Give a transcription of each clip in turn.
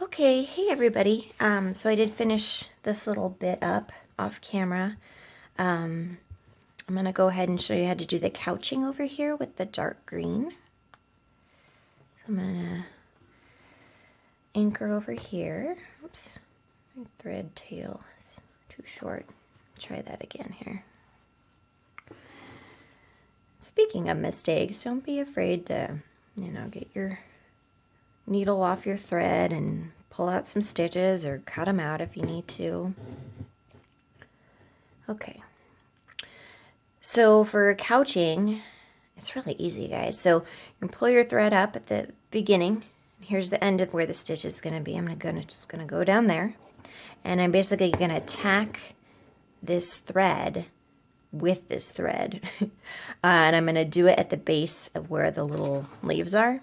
Okay, hey everybody. So I did finish this little bit up off camera. I'm gonna go ahead and show you how to do the couching over here with the dark green. So I'm gonna anchor over here. Oops, my thread tail is too short. Try that again here. Speaking of mistakes, don't be afraid to, get your needle off your thread and pull out some stitches or cut them out if you need to. Okay, so for couching, it's really easy, guys. So you can pull your thread up at the beginning. Here's the end of where the stitch is going to be. I'm just gonna go down there, and I'm basically going to tack this thread with this thread, and I'm going to do it at the base of where the little leaves are.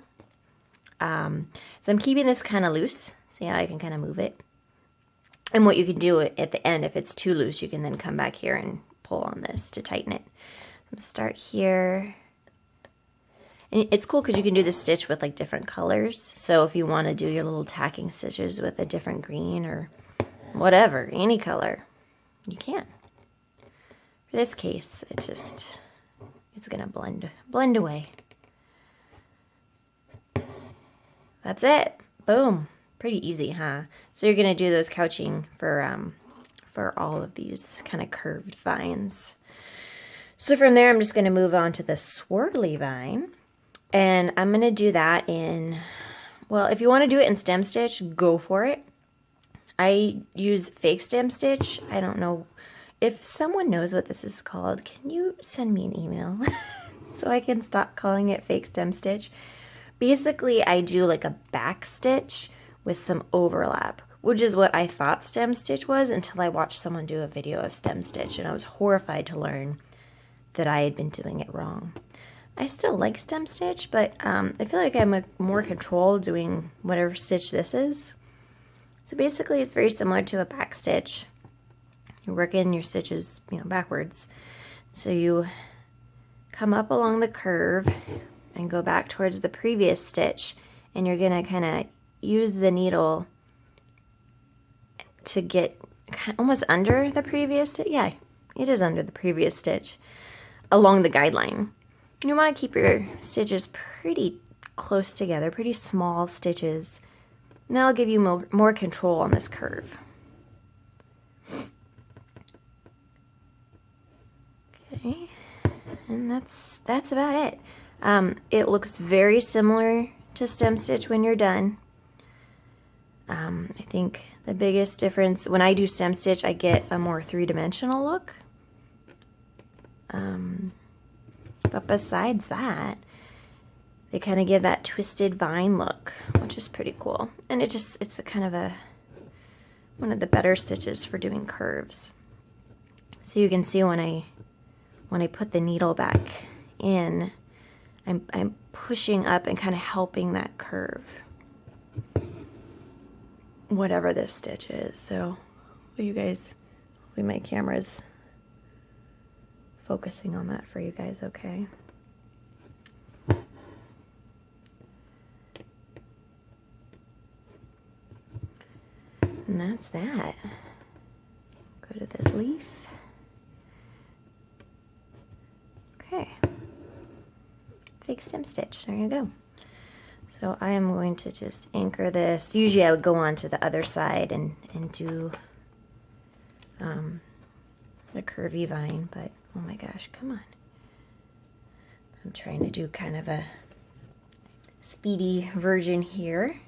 So I'm keeping this kind of loose. See how I can kind of move it? And what you can do at the end, if it's too loose, you can then come back here and pull on this to tighten it. I'm going to start here. And it's cool because you can do the stitch with like different colors. So if you want to do your little tacking stitches with a different green or whatever, any color, you can. For this case, it's going to blend away. That's it. Boom. Pretty easy, huh? So you're going to do those couching for all of these kind of curved vines. So from there, I'm just going to move on to the swirly vine. And I'm going to do that in, well, if you want to do it in stem stitch, go for it. I use fake stem stitch. I don't know. If someone knows what this is called, can you send me an email so I can stop calling it fake stem stitch? Basically, I do like a back stitch with some overlap, which is what I thought stem stitch was until I watched someone do a video of stem stitch, and I was horrified to learn that I had been doing it wrong. I still like stem stitch, but I feel like I'm more control doing whatever stitch this is. So basically, it's very similar to a back stitch. You're working your stitches, backwards. So you come up along the curve and go back towards the previous stitch, and you're gonna kind of use the needle to get almost under the previous stitch. Yeah, it is under the previous stitch along the guideline. You want to keep your stitches pretty close together, pretty small stitches, and that'll give you more control on this curve. Okay, and that's about it. It looks very similar to stem stitch when you're done. I think the biggest difference, when I do stem stitch, I get a more three-dimensional look. But besides that, they kind of give that twisted vine look, which is pretty cool. And it's a kind of one of the better stitches for doing curves. So you can see when I put the needle back in, I'm pushing up and kind of helping that curve, whatever this stitch is. So you guys, hopefully my camera's focusing on that for you guys, okay? And that's that. Go to this leaf. Okay. Fake stem stitch, there you go. So I am going to just anchor this. Usually I would go on to the other side and do the curvy vine, but oh my gosh, come on. I'm trying to do kind of a speedy version here.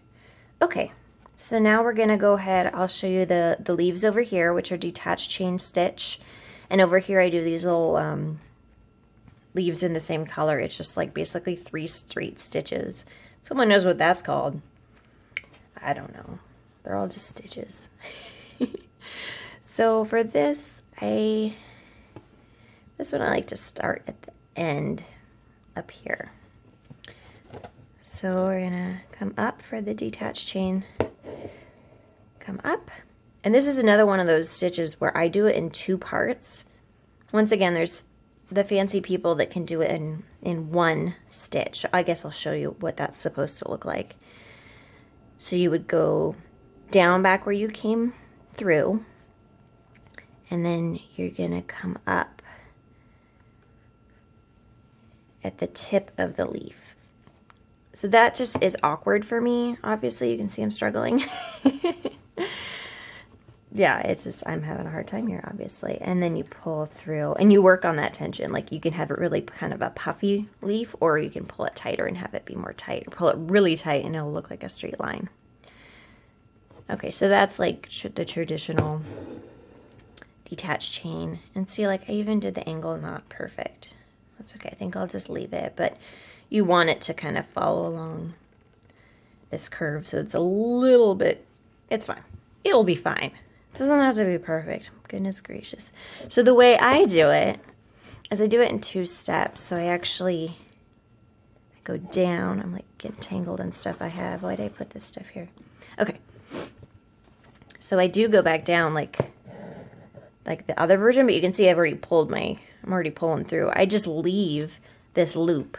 Okay, so now we're gonna go ahead, I'll show you the leaves over here, which are detached chain stitch. And over here I do these little leaves in the same color. It's just like basically 3 straight stitches. Someone knows what that's called. I don't know. They're all just stitches. So for this one I like to start at the end up here. So we're gonna come up for the detached chain, come up. And this is another one of those stitches where I do it in 2 parts. Once again, there's the fancy people that can do it in 1 stitch. I guess I'll show you what that's supposed to look like. So you would go down back where you came through, and then you're gonna come up at the tip of the leaf. So that just is awkward for me. Obviously, you can see I'm struggling. Yeah, it's just, I'm having a hard time here, obviously. And then you pull through, and you work on that tension. Like, you can have it really kind of a puffy leaf, or you can pull it tighter and have it be more tight. Or pull it really tight, and it'll look like a straight line. Okay, so that's like the traditional detached chain. And see, like, I even did the angle not perfect. That's okay. I think I'll just leave it. But you want it to kind of follow along this curve, so it's a little bit, it's fine. It'll be fine. Doesn't have to be perfect. Goodness gracious. So the way I do it is I do it in 2 steps. So I go down. I'm like getting tangled in stuff I have. Why did I put this stuff here? Okay. So I do go back down like the other version, but you can see I'm already pulling through. I just leave this loop.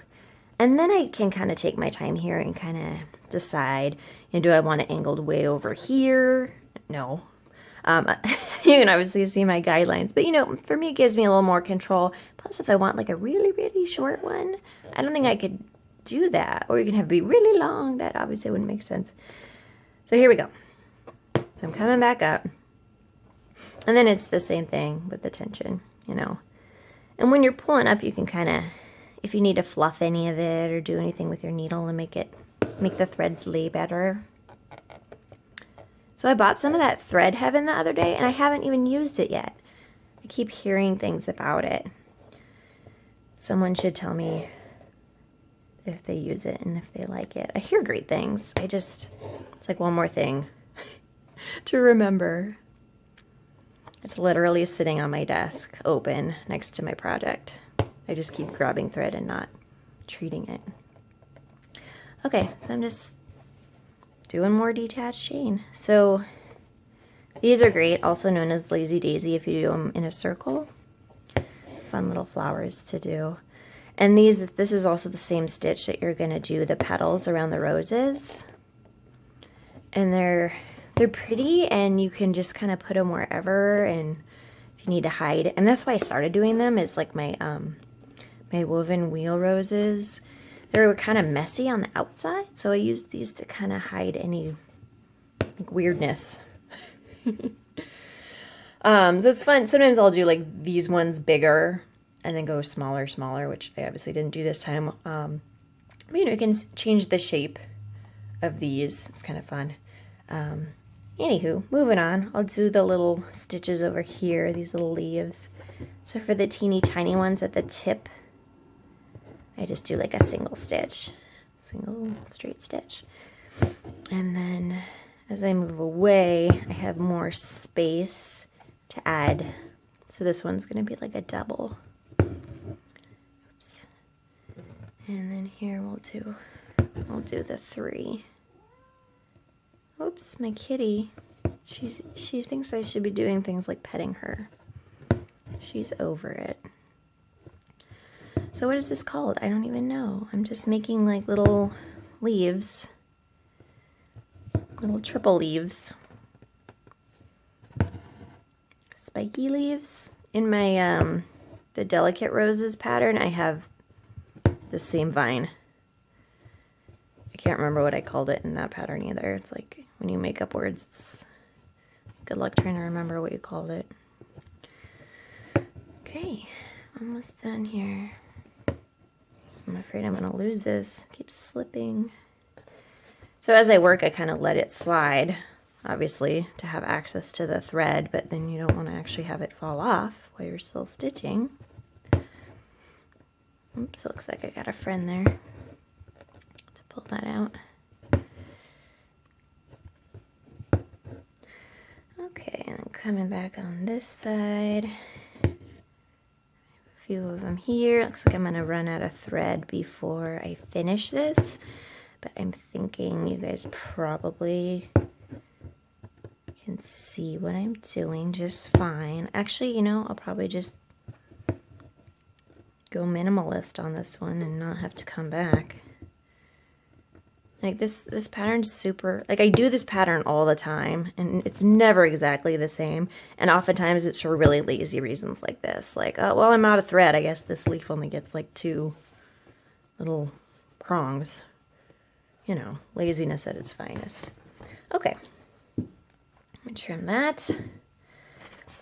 And then I can kind of take my time here and kind of decide, do I want it angled way over here? No. You can obviously see my guidelines, but for me, it gives me a little more control. Plus, if I want like a really, really short one, I don't think I could do that. Or you can have it be really long. That obviously wouldn't make sense. So here we go. So I'm coming back up. And then it's the same thing with the tension, And when you're pulling up, you can kind of, if you need to fluff any of it or do anything with your needle and make the threads lay better. So I bought some of that Thread Heaven the other day, and I haven't even used it yet. I keep hearing things about it. Someone should tell me if they use it and if they like it. I hear great things. It's like one more thing to remember. It's literally sitting on my desk, open, next to my project. I just keep grabbing thread and not treating it. Okay, so I'm just doing more detached chain. So these are great, also known as Lazy Daisy if you do them in a circle. Fun little flowers to do. And this is also the same stitch that you're gonna do the petals around the roses. And they're pretty, and you can just kind of put them wherever, and if you need to hide. And that's why I started doing them, is like my woven wheel roses. They were kind of messy on the outside, so I used these to kind of hide any weirdness. So it's fun. Sometimes I'll do like these ones bigger and then go smaller, which I obviously didn't do this time. But you can change the shape of these. It's kind of fun. Anywho, moving on. I'll do the little stitches over here, these little leaves. So for the teeny tiny ones at the tip, I just do like a single stitch, single straight stitch. And then as I move away, I have more space to add. So this one's gonna be like a double. Oops. And then here we'll do the 3. Oops, my kitty. She thinks I should be doing things like petting her. She's over it. So what is this called? I don't even know. I'm just making like little leaves. Little triple leaves. Spiky leaves. In my the Delicate Roses pattern, I have the same vine. I can't remember what I called it in that pattern either. It's like when you make up words, it's good luck trying to remember what you called it. Okay, almost done here. I'm afraid I'm gonna lose this. It keeps slipping. So as I work, I kind of let it slide, obviously, to have access to the thread, but then you don't want to actually have it fall off while you're still stitching. Oops, looks like I got a friend there. To pull that out. Okay, and I'm coming back on this side. A few of them here. Looks like I'm going to run out of thread before I finish this. But I'm thinking you guys probably can see what I'm doing just fine. Actually, you know, I'll probably just go minimalist on this one and not have to come back. Like this pattern's super, like I do this pattern all the time and it's never exactly the same. And oftentimes it's for really lazy reasons like this. Like, oh, well, I'm out of thread. I guess this leaf only gets like 2 little prongs. You know, laziness at its finest. Okay. Let me trim that. So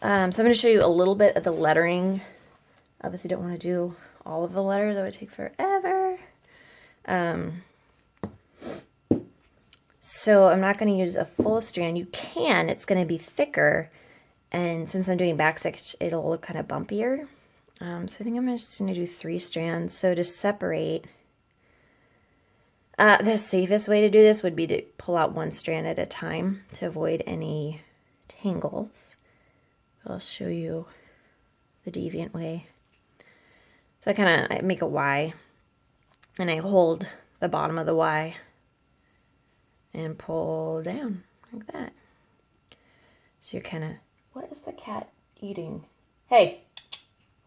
I'm going to show you a little bit of the lettering. Obviously don't want to do all of the letters. That would take forever. So I'm not going to use a full strand. You can, it's going to be thicker. And since I'm doing backstitch, it'll look kind of bumpier. So I think I'm just going to do 3 strands. So to separate, the safest way to do this would be to pull out 1 strand at a time to avoid any tangles. I'll show you the deviant way. So I make a Y and I hold the bottom of the Y and pull down like that. So you're kind of, what is the cat eating? Hey,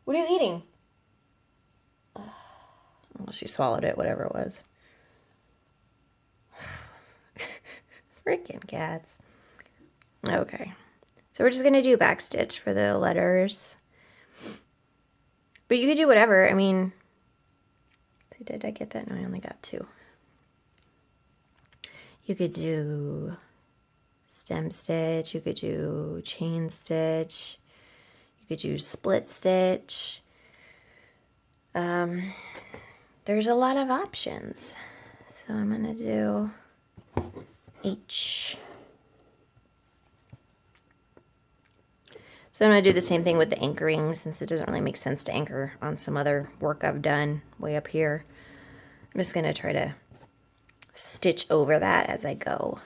what are you eating? Well, she swallowed it, whatever it was. Freaking cats. Okay. So we're just going to do backstitch for the letters. But you could do whatever. I mean, did I get that? No, I only got 2. You could do stem stitch, you could do chain stitch, you could do split stitch. There's a lot of options. So I'm going to do H. So I'm going to do the same thing with the anchoring since it doesn't really make sense to anchor on some other work I've done way up here. I'm just going to try to stitch over that as I go.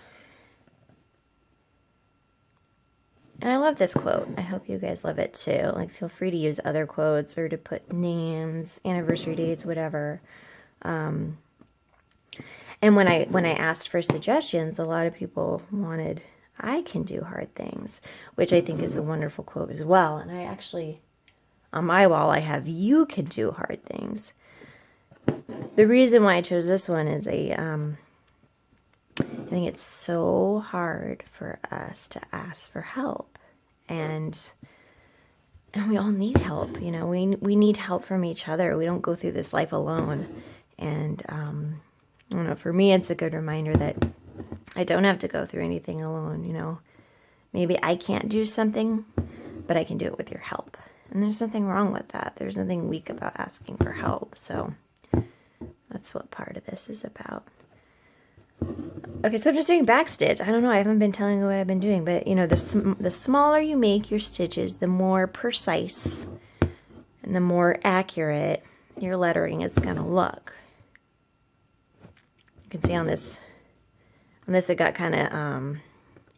And I love this quote. I hope you guys love it too. Like, feel free to use other quotes or to put names, anniversary dates, whatever. And when I asked for suggestions, a lot of people wanted, I can do hard things, which I think is a wonderful quote as well. And I actually, on my wall, I have, you can do hard things. The reason why I chose this one is I think it's so hard for us to ask for help, and we all need help. You know, we need help from each other. We don't go through this life alone. And I don't know, for me, it's a good reminder that I don't have to go through anything alone. You know, maybe I can't do something, but I can do it with your help. And there's nothing wrong with that. There's nothing weak about asking for help. So that's what part of this is about. Okay, so I'm just doing backstitch. I don't know, I haven't been telling you what I've been doing, but you know, the smaller you make your stitches, the more precise and the more accurate your lettering is going to look. You can see on this it got kind of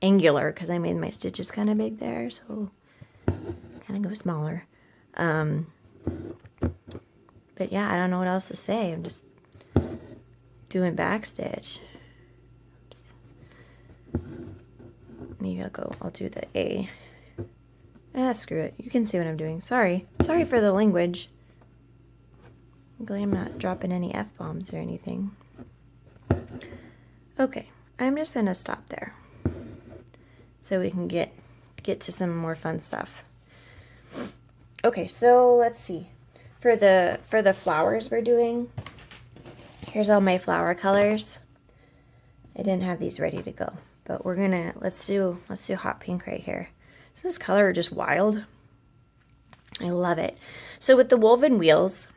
angular because I made my stitches kind of big there, so kind of go smaller. But yeah, I don't know what else to say. I'm just doing backstitch. Maybe I'll do the A. Screw it. You can see what I'm doing. Sorry for the language. Luckily I'm not dropping any F-bombs or anything. Okay, I'm just gonna stop there so we can get to some more fun stuff. Okay, so let's see. For the flowers we're doing, here's all my flower colors. I didn't have these ready to go, but we're gonna let's do hot pink right here. So this color is just wild. I love it. So with the woven wheels,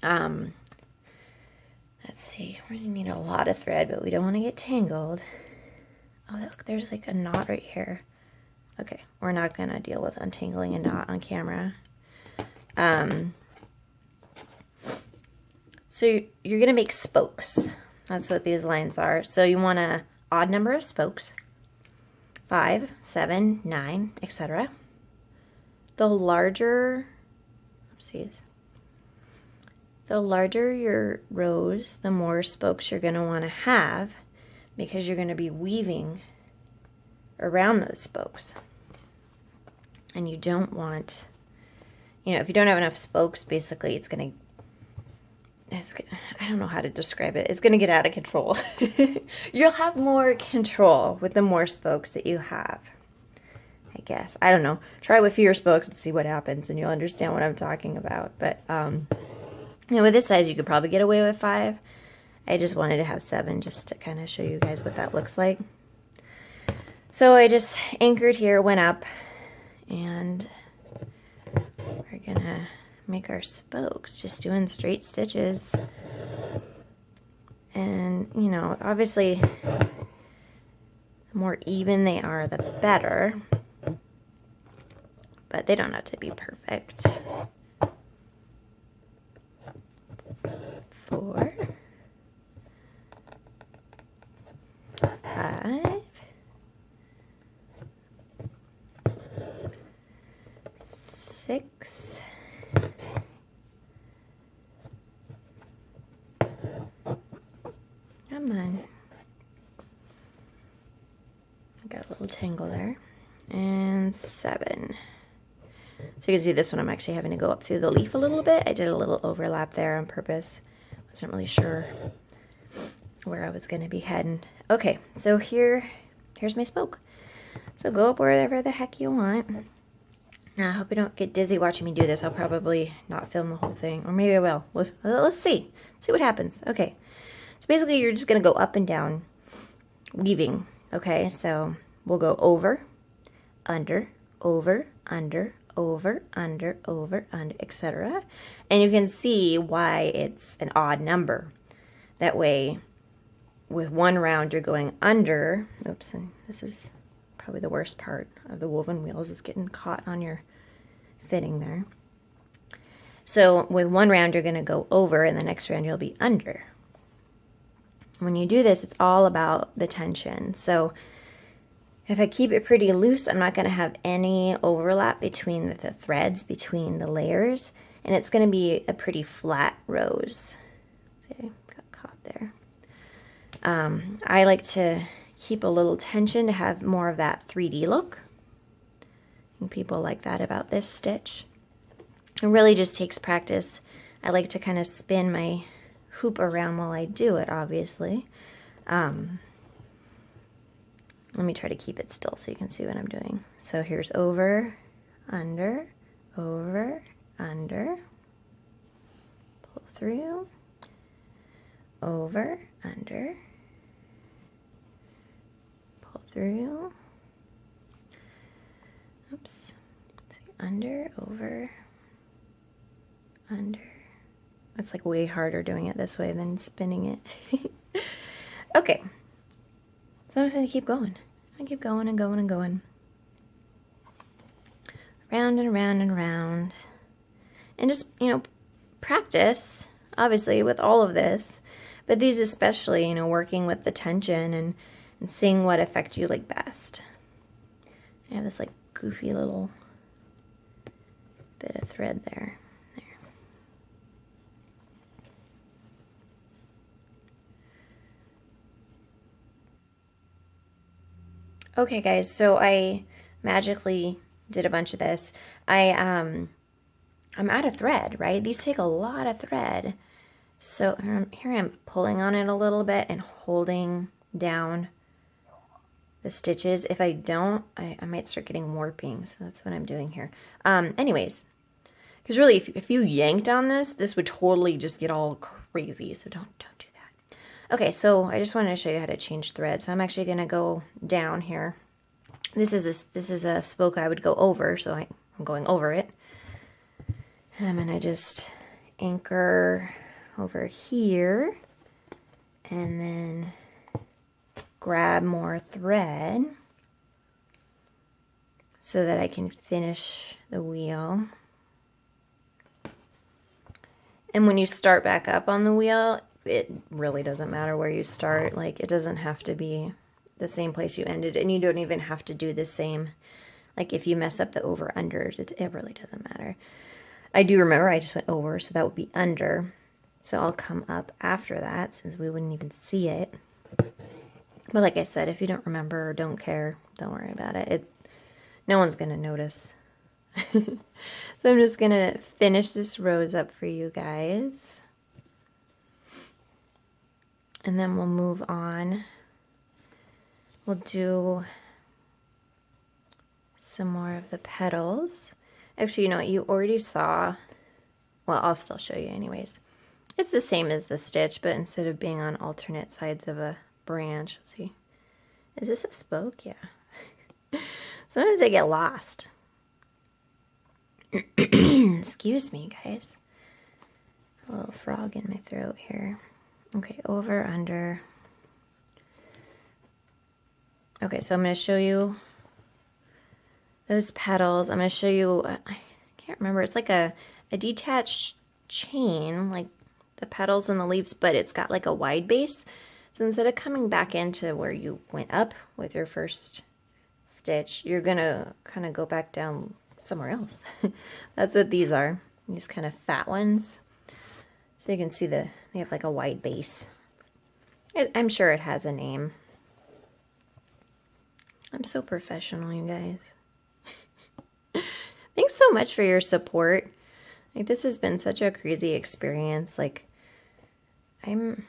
let's see, we're gonna need a lot of thread, but we don't want to get tangled. Oh, look, there's like a knot right here. Okay, we're not gonna deal with untangling a knot on camera. So you're gonna make spokes. That's what these lines are. So you want an odd number of spokes, 5, 7, 9, etc. The larger your rows, the more spokes you're going to want to have, because you're going to be weaving around those spokes. And you don't want, you know, if you don't have enough spokes, basically it's going to I don't know how to describe it. It's going to get out of control. You'll have more control with the more spokes that you have, I guess. I don't know. Try with fewer spokes and see what happens, and you'll understand what I'm talking about. But, you know, with this size, you could probably get away with 5. I just wanted to have 7 just to kind of show you guys what that looks like. So I just anchored here, went up, and we're going to make our spokes, just doing straight stitches. And, you know, obviously, the more even they are, the better. But they don't have to be perfect. 4, 5, 6, come on. Got a little tangle there. And 7. So you can see this one I'm actually having to go up through the leaf a little bit. I did a little overlap there on purpose. Wasn't really sure where I was going to be heading. Okay, so here's my spoke. So go up wherever the heck you want. Now, I hope you don't get dizzy watching me do this. I'll probably not film the whole thing. Or maybe I will. Let's see. See what happens. Okay. So basically, you're just going to go up and down, weaving. Okay, so we'll go over, under, over, under, over, under, over, under, etc. And you can see why it's an odd number. That way, with one round, you're going under. Oops, and this is probably the worst part of the woven wheels is getting caught on your fitting there. So with one round, you're going to go over, and the next round, you'll be under. When you do this, it's all about the tension. So if I keep it pretty loose, I'm not going to have any overlap between the threads, between the layers, and it's going to be a pretty flat rose. See, got caught there. I like to keep a little tension to have more of that 3D look. And people like that about this stitch. It really just takes practice. I like to kind of spin my hoop around while I do it, obviously. Let me try to keep it still so you can see what I'm doing. So here's over, under, pull through, over, under, pull through, oops, see, under, over, under. It's like way harder doing it this way than spinning it. Okay. So I'm just going to keep going. I keep going and going and going. Round and round and round. And just, you know, practice, obviously, with all of this. But these especially, you know, working with the tension and seeing what effect you like best. I have this like goofy little bit of thread there. Okay guys, so I magically did a bunch of this. I'm out of thread, right? These take a lot of thread. So here I'm pulling on it a little bit and holding down the stitches. If I don't, I might start getting warping, so that's what I'm doing here. Anyways, because really if you yanked on this, this would totally just get all crazy, so don't do that. Okay, so I just wanted to show you how to change thread. So I'm actually going to go down here. This is a spoke I would go over, so I'm going over it. And I'm going to just anchor over here and then grab more thread so that I can finish the wheel. And when you start back up on the wheel, it really doesn't matter where you start. Like, it doesn't have to be the same place you ended, and you don't even have to do the same. Like, if you mess up the over-unders, it really doesn't matter. I do remember I just went over, so that would be under. So I'll come up after that, since we wouldn't even see it. But like I said, if you don't remember or don't care, don't worry about it. No one's going to notice. So I'm just going to finish this rose up for you guys. And then we'll move on. We'll do some more of the petals. Actually, you know what? You already saw, well, I'll still show you anyways. It's the same as the stitch, but instead of being on alternate sides of a branch, let's see. Is this a spoke? Yeah. Sometimes I get lost. Excuse me, guys. A little frog in my throat here. Okay, over, under. Okay, so I'm going to show you those petals. I'm going to show you, I can't remember, it's like a detached chain, like the petals and the leaves, but it's got like a wide base. So instead of coming back into where you went up with your first stitch, you're going to kind of go back down somewhere else. That's what these are, these kind of fat ones. So you can see they have like a wide base. I'm sure it has a name. I'm so professional, you guys. Thanks so much for your support. Like, this has been such a crazy experience. Like, I'm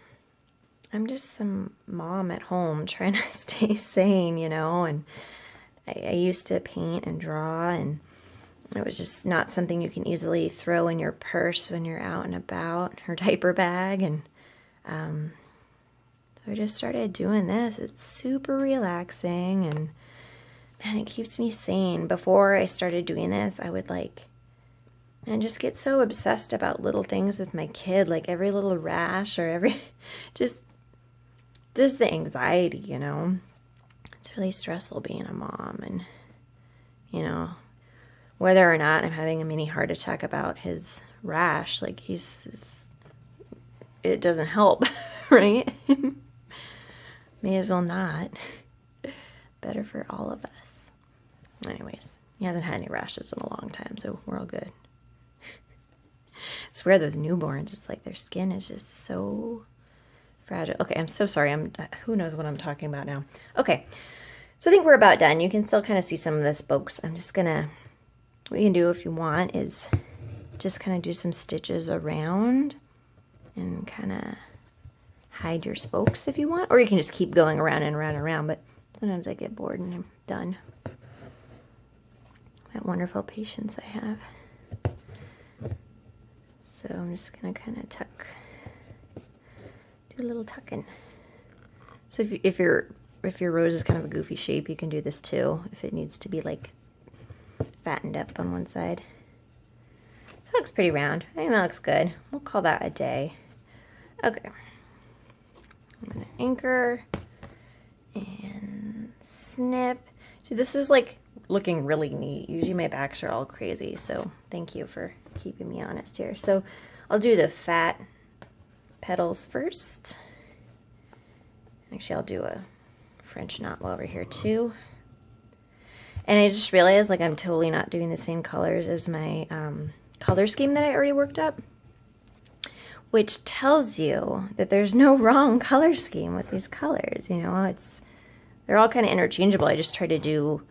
just some mom at home trying to stay sane, you know, and I used to paint and draw, and it was just not something you can easily throw in your purse when you're out and about, or diaper bag, and so I just started doing this. It's super relaxing, and man, it keeps me sane. Before I started doing this, I would and just get so obsessed about little things with my kid, like every little rash or every, just the anxiety, you know. It's really stressful being a mom, and, you know, whether or not I'm having a mini heart attack about his rash, like it doesn't help, right? May as well not. Better for all of us. Anyways, he hasn't had any rashes in a long time, so we're all good. I swear those newborns, it's like their skin is just so fragile. Okay, I'm so sorry. Who knows what I'm talking about now. Okay, so I think we're about done. You can still kind of see some of the spokes. I'm just gonna, what you can do if you want is just kind of do some stitches around and kind of hide your spokes if you want, or you can just keep going around and around and around, but sometimes I get bored and I'm done. That wonderful patience I have. So I'm just gonna kind of tuck, do a little tucking. So if your rose is kind of a goofy shape, you can do this too, if it needs to be like fattened up on one side. So it looks pretty round. I think that looks good. We'll call that a day. Okay. I'm gonna anchor and snip. So this is like looking really neat. Usually my backs are all crazy, so thank you for keeping me honest here. So I'll do the fat petals first. Actually, I'll do a French knot over here too. And I just realized, like, I'm totally not doing the same colors as my color scheme that I already worked up, which tells you that there's no wrong color scheme with these colors. You know, they're all kind of interchangeable. I just try to do,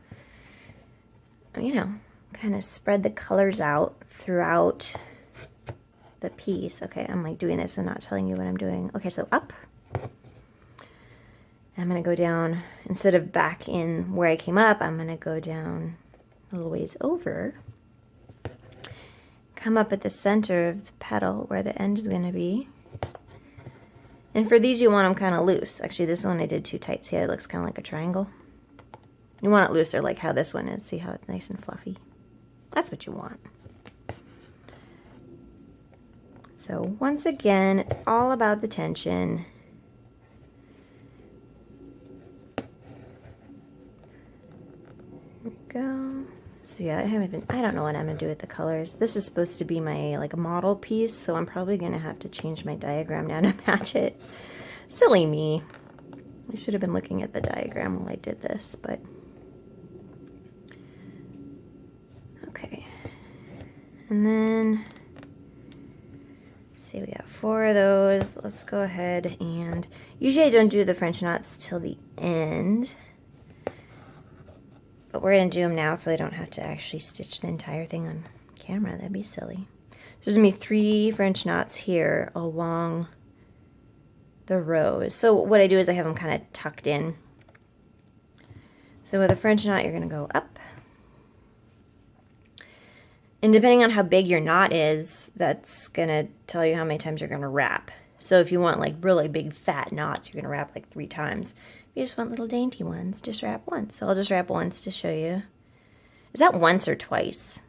you know, kind of spread the colors out throughout the piece. Okay, I'm like doing this and not telling you what I'm doing. Okay, so up. I'm going to go down, instead of back in where I came up, I'm going to go down a little ways over. Come up at the center of the petal where the end is going to be. And for these, you want them kind of loose. Actually, this one I did too tight. See how it looks kind of like a triangle? You want it looser, like how this one is. See how it's nice and fluffy? That's what you want. So once again, it's all about the tension. There we go. So yeah, I don't know what I'm gonna do with the colors. This is supposed to be my like model piece, so I'm probably gonna have to change my diagram now to match it. Silly me. I should have been looking at the diagram while I did this, but okay. And then see, we got 4 of those. Let's go ahead and usually I don't do the French knots till the end. But we're going to do them now so I don't have to actually stitch the entire thing on camera. That'd be silly. So there's going to be 3 French knots here along the rows. So what I do is I have them kind of tucked in. So with a French knot, you're going to go up. And depending on how big your knot is, that's going to tell you how many times you're going to wrap. So if you want like really big fat knots, you're going to wrap like 3 times. If you just want little dainty ones, just wrap once. So I'll just wrap once to show you. Is that once or twice?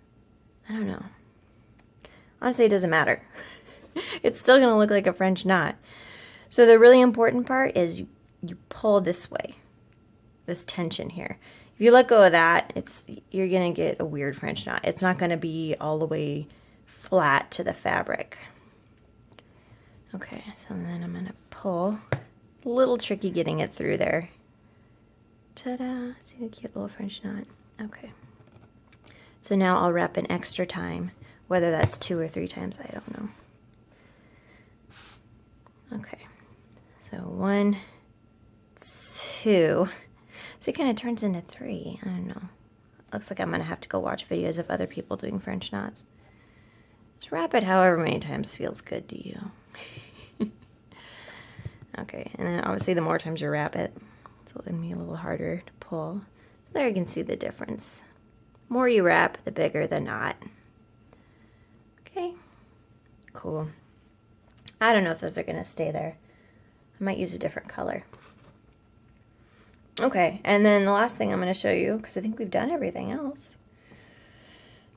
I don't know. Honestly, it doesn't matter. It's still going to look like a French knot. So the really important part is you pull this way, this tension here. If you let go of that, you're going to get a weird French knot. It's not going to be all the way flat to the fabric. Okay, so then I'm going to pull. A little tricky getting it through there. Ta-da! See the cute little French knot? Okay. So now I'll wrap an extra time. Whether that's 2 or 3 times, I don't know. Okay. So 1, 2. So it kind of turns into 3. I don't know. Looks like I'm going to have to go watch videos of other people doing French knots. Just wrap it however many times feels good to you. Okay, and then obviously the more times you wrap it, it's going to be a little harder to pull. There you can see the difference. The more you wrap, the bigger the knot. Okay, cool. I don't know if those are going to stay there. I might use a different color. Okay, and then the last thing I'm going to show you, because I think we've done everything else.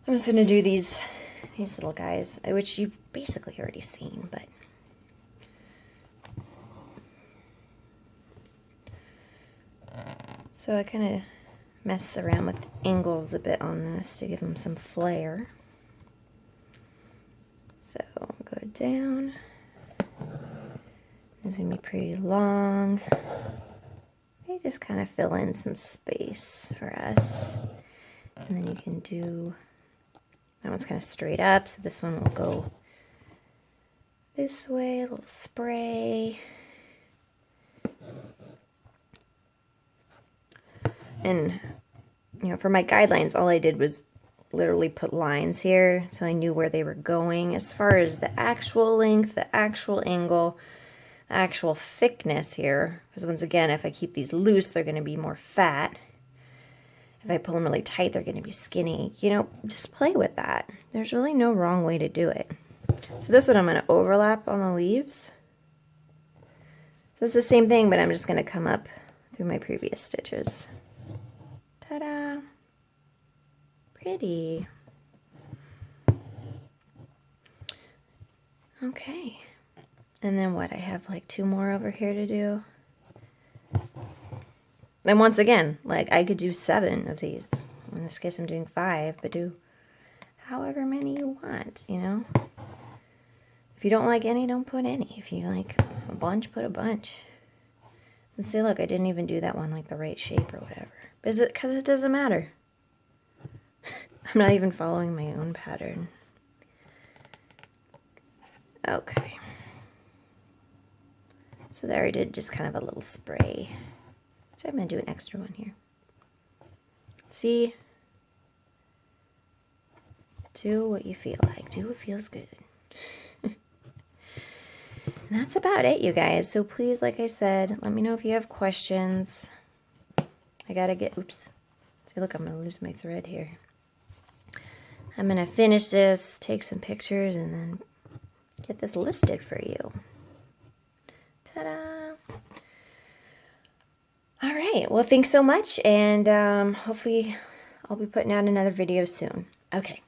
I'm just going to do these little guys, which you've basically already seen, but... So I kind of mess around with angles a bit on this to give them some flair. So go down. It's going to be pretty long. They just kind of fill in some space for us. And then you can do, that one's kind of straight up, so this one will go this way, a little spray. And, you know, for my guidelines, all I did was literally put lines here so I knew where they were going. As far as the actual length, the actual angle, the actual thickness here, because once again, if I keep these loose, they're going to be more fat. If I pull them really tight, they're going to be skinny. You know, just play with that. There's really no wrong way to do it. So this one I'm going to overlap on the leaves. So it's the same thing, but I'm just going to come up through my previous stitches. Ta-da! Pretty. Okay. And then what? I have like 2 more over here to do. And once again, like I could do 7 of these. In this case I'm doing 5, but do however many you want, you know? If you don't like any, don't put any. If you like a bunch, put a bunch. And see, look, I didn't even do that one like the right shape or whatever. Is it because it doesn't matter? I'm not even following my own pattern. Okay. So there I did just kind of a little spray. So I'm going to do an extra one here. See? Do what you feel like. Do what feels good. And that's about it, you guys. So please, like I said, let me know if you have questions. I gotta get, oops. See, look, I'm gonna lose my thread here. I'm gonna finish this, take some pictures, and then get this listed for you. Ta-da! All right, well, thanks so much, and hopefully I'll be putting out another video soon. Okay,